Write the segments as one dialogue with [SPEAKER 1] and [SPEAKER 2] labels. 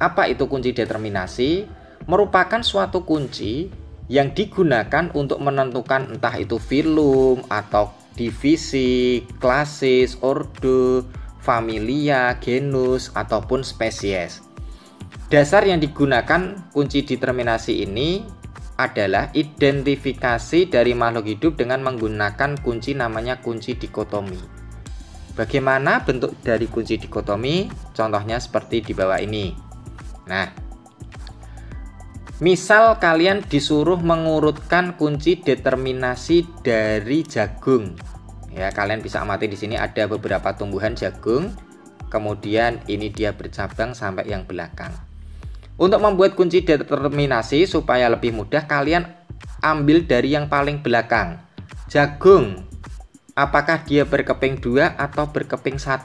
[SPEAKER 1] Apa itu kunci determinasi? Merupakan suatu kunci yang digunakan untuk menentukan entah itu filum atau divisi, klasis, ordo, familia, genus, ataupun spesies. Dasar yang digunakan kunci determinasi ini adalah identifikasi dari makhluk hidup dengan menggunakan kunci namanya kunci dikotomi. Bagaimana bentuk dari kunci dikotomi? Contohnya seperti di bawah ini. Nah, misal kalian disuruh mengurutkan kunci determinasi dari jagung. Ya, kalian bisa amati di sini ada beberapa tumbuhan jagung. Kemudian ini dia bercabang sampai yang belakang. Untuk membuat kunci determinasi supaya lebih mudah, kalian ambil dari yang paling belakang. Jagung, apakah dia berkeping 2 atau berkeping 1?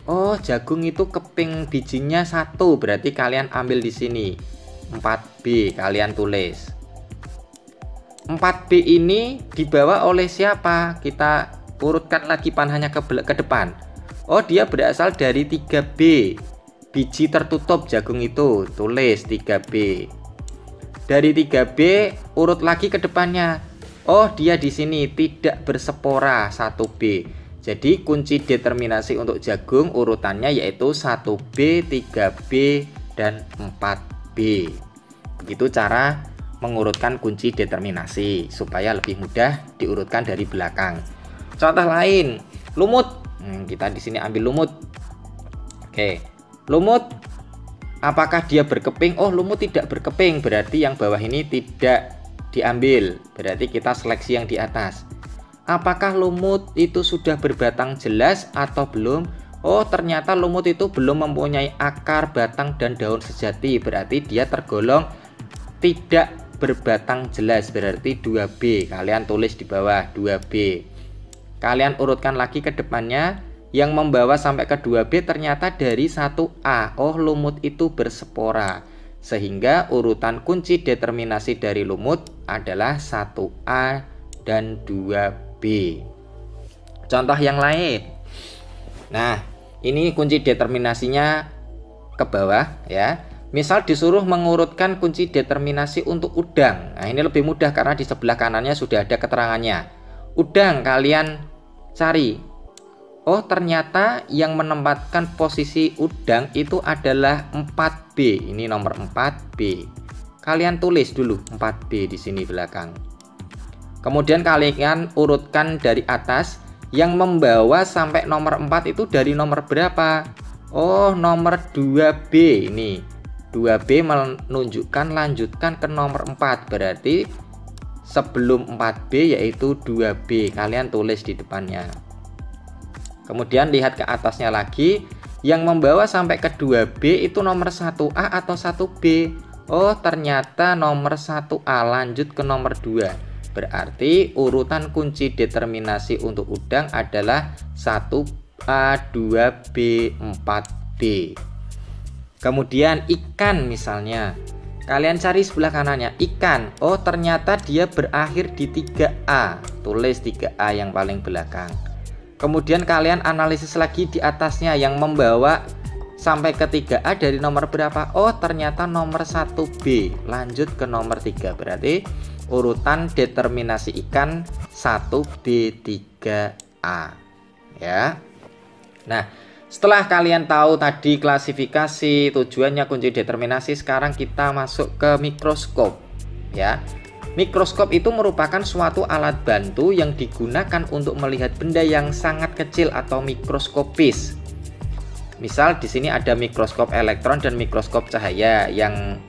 [SPEAKER 1] Oh, jagung itu keping bijinya 1, berarti kalian ambil di sini 4B, kalian tulis. 4B ini dibawa oleh siapa? Kita urutkan lagi panahnya ke depan. Oh, dia berasal dari 3B. Biji tertutup jagung itu, tulis 3B. Dari 3B urut lagi ke depannya. Oh, dia di sini tidak berspora, 1B. Jadi kunci determinasi untuk jagung urutannya yaitu 1B, 3B, dan 4B. Begitu cara mengurutkan kunci determinasi supaya lebih mudah diurutkan dari belakang. Contoh lain, lumut. Kita di sini ambil lumut. Oke, lumut. Apakah dia berkeping? Oh, lumut tidak berkeping, berarti yang bawah ini tidak diambil. Berarti kita seleksi yang di atas. Apakah lumut itu sudah berbatang jelas atau belum? Oh, ternyata lumut itu belum mempunyai akar, batang, dan daun sejati. Berarti dia tergolong tidak berbatang jelas, berarti 2B. Kalian tulis di bawah 2B. Kalian urutkan lagi ke depannya. Yang membawa sampai ke 2B ternyata dari 1A. Oh, lumut itu berspora. Sehingga urutan kunci determinasi dari lumut adalah 1A dan 2B. Contoh yang lain. Nah, ini kunci determinasinya ke bawah ya. Misal disuruh mengurutkan kunci determinasi untuk udang. Nah, ini lebih mudah karena di sebelah kanannya sudah ada keterangannya. Udang kalian cari. Oh, ternyata yang menempatkan posisi udang itu adalah 4B. Ini nomor 4B. Kalian tulis dulu 4B di sini belakang. Kemudian kalian urutkan dari atas. Yang membawa sampai nomor 4 itu dari nomor berapa? Oh, nomor 2B ini. 2B menunjukkan lanjutkan ke nomor 4. Berarti sebelum 4B yaitu 2B. Kalian tulis di depannya. Kemudian lihat ke atasnya lagi. Yang membawa sampai ke 2B itu nomor 1A atau 1B? Oh, ternyata nomor 1A lanjut ke nomor 2. Berarti urutan kunci determinasi untuk udang adalah 1A, 2B, 4B. Kemudian ikan misalnya. Kalian cari sebelah kanannya, ikan. Oh, ternyata dia berakhir di 3A. Tulis 3A yang paling belakang. Kemudian kalian analisis lagi di atasnya yang membawa sampai ke 3A dari nomor berapa? Oh, ternyata nomor 1B. Lanjut ke nomor 3. Berarti urutan determinasi ikan 1B, 3A. Ya. Nah, setelah kalian tahu tadi klasifikasi, tujuannya kunci determinasi, sekarang kita masuk ke mikroskop. Ya. Mikroskop itu merupakan suatu alat bantu yang digunakan untuk melihat benda yang sangat kecil atau mikroskopis. Misal di sini ada mikroskop elektron dan mikroskop cahaya yang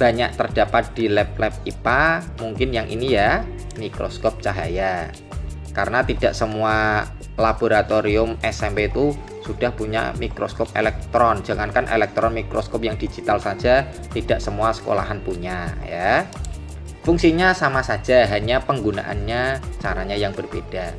[SPEAKER 1] banyak terdapat di lab-lab IPA. Mungkin yang ini ya, mikroskop cahaya. Karena tidak semua laboratorium SMP itu sudah punya mikroskop elektron. Jangankan elektron, mikroskop yang digital saja tidak semua sekolahan punya ya. Fungsinya sama saja, hanya penggunaannya caranya yang berbeda.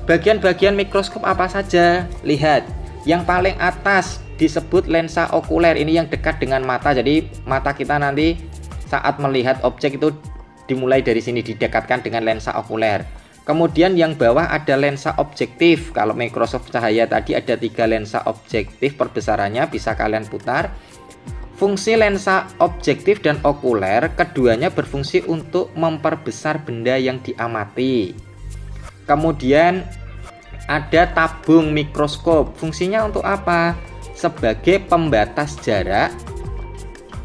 [SPEAKER 1] Bagian-bagian mikroskop apa saja? Lihat, yang paling atas disebut lensa okuler. Ini yang dekat dengan mata. Jadi mata kita nanti saat melihat objek itu dimulai dari sini, didekatkan dengan lensa okuler. Kemudian yang bawah ada lensa objektif. Kalau mikroskop cahaya tadi ada 3 lensa objektif, perbesarannya bisa kalian putar. Fungsi lensa objektif dan okuler keduanya berfungsi untuk memperbesar benda yang diamati. Kemudian ada tabung mikroskop. Fungsinya untuk apa? Sebagai pembatas jarak,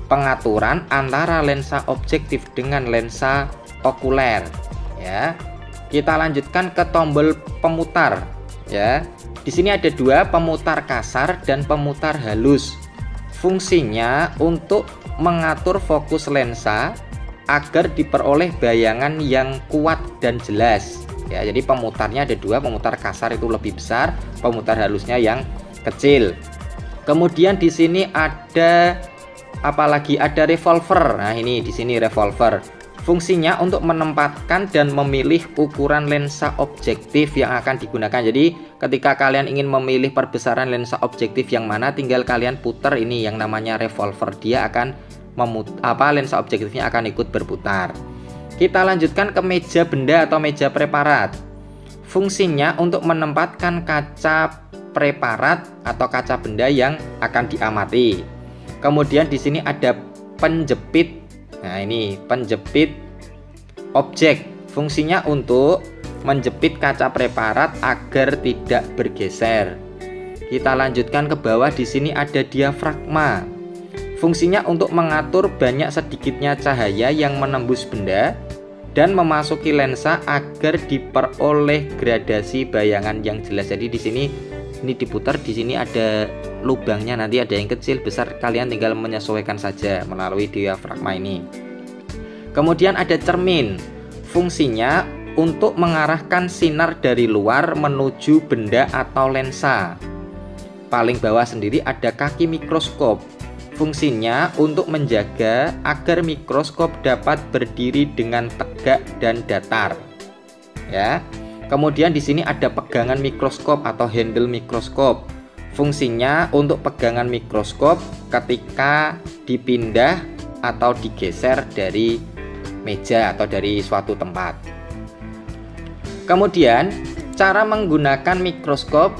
[SPEAKER 1] pengaturan antara lensa objektif dengan lensa okuler. Ya, kita lanjutkan ke tombol pemutar. Ya, di sini ada dua, pemutar kasar dan pemutar halus. Fungsinya untuk mengatur fokus lensa agar diperoleh bayangan yang kuat dan jelas. Ya, jadi pemutarnya ada dua, pemutar kasar itu lebih besar, pemutar halusnya yang kecil. Kemudian di sini ada apalagi, ada revolver. Nah, ini di sini revolver. Fungsinya untuk menempatkan dan memilih ukuran lensa objektif yang akan digunakan. Jadi ketika kalian ingin memilih perbesaran lensa objektif yang mana, tinggal kalian putar ini yang namanya revolver. Dia akan lensa objektifnya akan ikut berputar. Kita lanjutkan ke meja benda atau meja preparat. Fungsinya untuk menempatkan kaca preparat atau kaca benda yang akan diamati. Kemudian di sini ada penjepit. Nah, ini penjepit objek. Fungsinya untuk menjepit kaca preparat agar tidak bergeser. Kita lanjutkan ke bawah, di sini ada diafragma. Fungsinya untuk mengatur banyak sedikitnya cahaya yang menembus benda dan memasuki lensa agar diperoleh gradasi bayangan yang jelas. Jadi di sini ini diputar, di sini ada lubangnya, nanti ada yang kecil, besar, kalian tinggal menyesuaikan saja melalui diafragma ini. Kemudian ada cermin. Fungsinya untuk mengarahkan sinar dari luar menuju benda atau lensa. Paling bawah sendiri ada kaki mikroskop. Fungsinya untuk menjaga agar mikroskop dapat berdiri dengan tegak dan datar. Ya. Kemudian di sini ada pegangan mikroskop atau handle mikroskop. Fungsinya untuk pegangan mikroskop ketika dipindah atau digeser dari meja atau dari suatu tempat. Kemudian cara menggunakan mikroskop.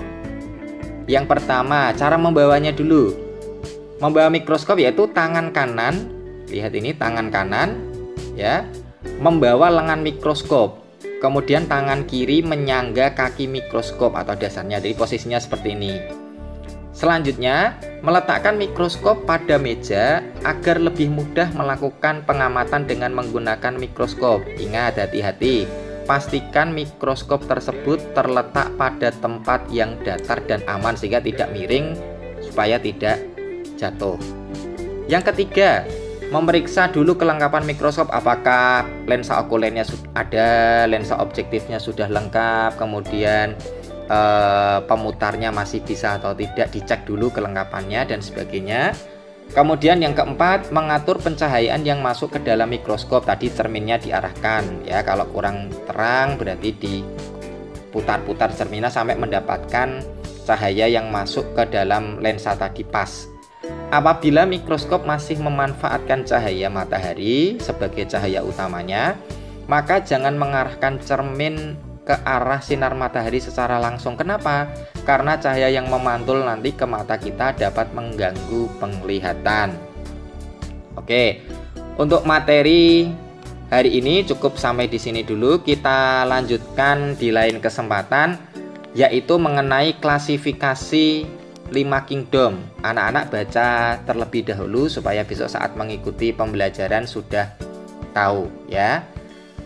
[SPEAKER 1] Yang pertama, cara membawanya dulu. Membawa mikroskop yaitu tangan kanan. Lihat ini tangan kanan, ya, membawa lengan mikroskop. Kemudian tangan kiri menyangga kaki mikroskop atau dasarnya. Jadi posisinya seperti ini. Selanjutnya, meletakkan mikroskop pada meja agar lebih mudah melakukan pengamatan dengan menggunakan mikroskop. Ingat, hati-hati. Pastikan mikroskop tersebut terletak pada tempat yang datar dan aman sehingga tidak miring supaya tidak jatuh. Yang ketiga, memeriksa dulu kelengkapan mikroskop, apakah lensa okulernya ada, lensa objektifnya sudah lengkap, kemudian pemutarnya masih bisa atau tidak, dicek dulu kelengkapannya dan sebagainya. Kemudian yang keempat, mengatur pencahayaan yang masuk ke dalam mikroskop. Tadi cerminnya diarahkan, ya, kalau kurang terang berarti diputar-putar cerminnya sampai mendapatkan cahaya yang masuk ke dalam lensa tadi pas. Apabila mikroskop masih memanfaatkan cahaya matahari sebagai cahaya utamanya, maka jangan mengarahkan cermin ke arah sinar matahari secara langsung. Kenapa? Karena cahaya yang memantul nanti ke mata kita dapat mengganggu penglihatan. Oke, untuk materi hari ini cukup sampai di sini dulu. Kita lanjutkan di lain kesempatan, yaitu mengenai klasifikasi 5 kingdom. Anak-anak baca terlebih dahulu supaya besok saat mengikuti pembelajaran sudah tahu, ya.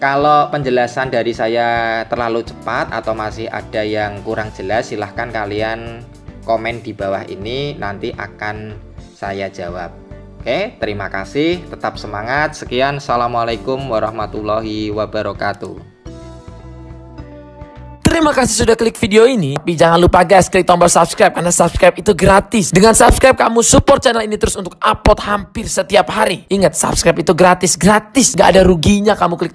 [SPEAKER 1] Kalau penjelasan dari saya terlalu cepat atau masih ada yang kurang jelas, silahkan kalian komen di bawah ini, nanti akan saya jawab. Oke, terima kasih, tetap semangat. Sekian, assalamualaikum warahmatullahi wabarakatuh.
[SPEAKER 2] Terima kasih sudah klik video ini. Tapi jangan lupa guys, klik tombol subscribe karena subscribe itu gratis. Dengan subscribe kamu support channel ini terus untuk upload hampir setiap hari. Ingat, subscribe itu gratis. Gak ada ruginya kamu klik